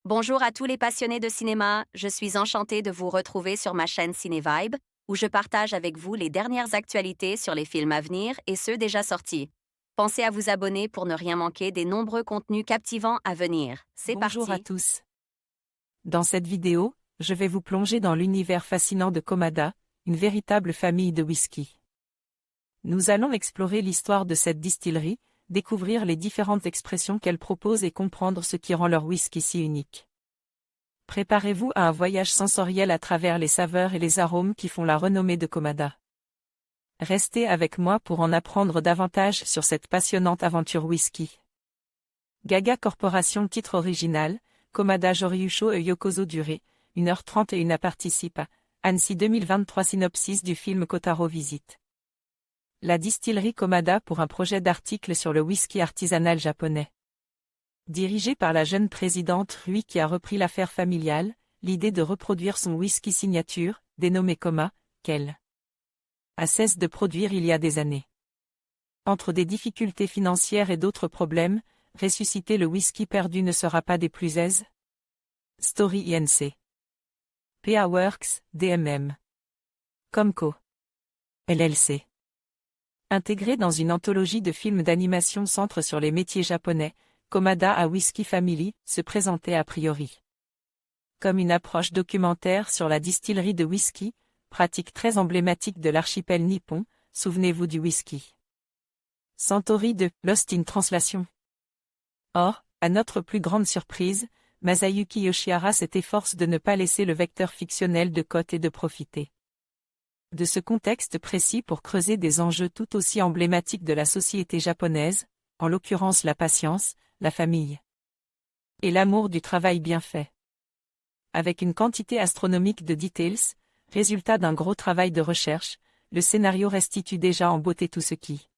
Bonjour à tous les passionnés de cinéma, je suis enchantée de vous retrouver sur ma chaîne CinéVibe, où je partage avec vous les dernières actualités sur les films à venir et ceux déjà sortis. Pensez à vous abonner pour ne rien manquer des nombreux contenus captivants à venir. C'est Bonjour à parti! tous. Dans cette vidéo, je vais vous plonger dans l'univers fascinant de Komada, une véritable famille de whisky. Nous allons explorer l'histoire de cette distillerie, découvrir les différentes expressions qu'elle propose et comprendre ce qui rend leur whisky si unique. Préparez-vous à un voyage sensoriel à travers les saveurs et les arômes qui font la renommée de Komada. Restez avec moi pour en apprendre davantage sur cette passionnante aventure whisky. Gaga Corporation. Titre original, Komada Yoryucho et Yokozo Durée, 1h31 à participe à Annecy 2023. Synopsis du film Kotaro visite la distillerie Komada pour un projet d'article sur le whisky artisanal japonais. Dirigé par la jeune présidente Rui qui a repris l'affaire familiale, l'idée de reproduire son whisky signature, dénommé Koma, qu'elle a cessé de produire il y a des années. Entre des difficultés financières et d'autres problèmes, ressusciter le whisky perdu ne sera pas des plus aises. Story Inc. PA Works, DMM. Comco. LLC. Intégré dans une anthologie de films d'animation centre sur les métiers japonais, Komada a Whisky Family se présentait a priori comme une approche documentaire sur la distillerie de whisky, pratique très emblématique de l'archipel nippon, souvenez-vous du whisky Santori de Lost in Translation. Or, à notre plus grande surprise, Masayuki Yoshihara s'est efforcé de ne pas laisser le vecteur fictionnel de cote et de profiter de ce contexte précis pour creuser des enjeux tout aussi emblématiques de la société japonaise, en l'occurrence la patience, la famille et l'amour du travail bien fait. Avec une quantité astronomique de details, résultat d'un gros travail de recherche, le scénario restitue déjà en beauté tout ce qui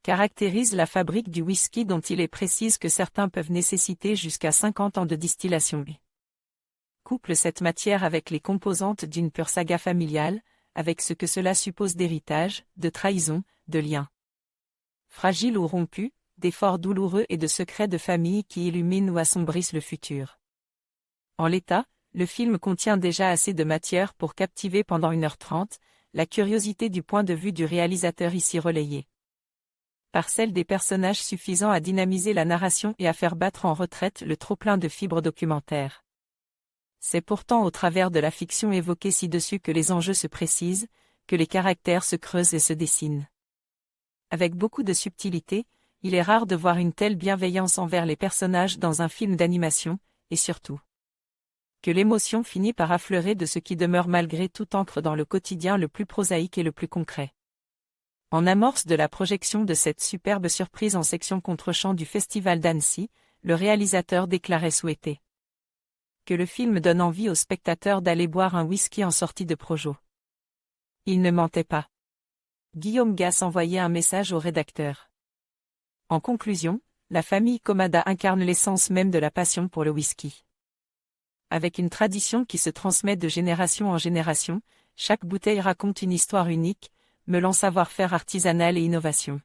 caractérise la fabrique du whisky dont il est précise que certains peuvent nécessiter jusqu'à 50 ans de distillation. Couple cette matière avec les composantes d'une pure saga familiale, avec ce que cela suppose d'héritage, de trahison, de liens fragiles ou rompus, d'efforts douloureux et de secrets de famille qui illuminent ou assombrissent le futur. En l'état, le film contient déjà assez de matière pour captiver pendant 1h30, la curiosité du point de vue du réalisateur ici relayée par celle des personnages suffisant à dynamiser la narration et à faire battre en retraite le trop-plein de fibres documentaires. C'est pourtant au travers de la fiction évoquée ci-dessus que les enjeux se précisent, que les caractères se creusent et se dessinent. Avec beaucoup de subtilité, il est rare de voir une telle bienveillance envers les personnages dans un film d'animation, et surtout que l'émotion finit par affleurer de ce qui demeure malgré tout ancre dans le quotidien le plus prosaïque et le plus concret. En amorce de la projection de cette superbe surprise en section contre-champ du Festival d'Annecy, le réalisateur déclarait souhaiter que le film donne envie aux spectateurs d'aller boire un whisky en sortie de projo. Il ne mentait pas. Guillaume Gass envoyait un message au rédacteur. En conclusion, la famille Komada incarne l'essence même de la passion pour le whisky. Avec une tradition qui se transmet de génération en génération, chaque bouteille raconte une histoire unique, mêlant savoir-faire artisanal et innovation.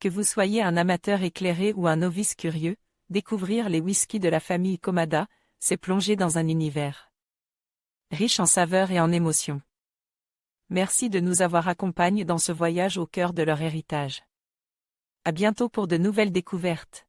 Que vous soyez un amateur éclairé ou un novice curieux, découvrir les whiskies de la famille Komada, c'est plonger dans un univers riche en saveurs et en émotions. Merci de nous avoir accompagnés dans ce voyage au cœur de leur héritage. À bientôt pour de nouvelles découvertes.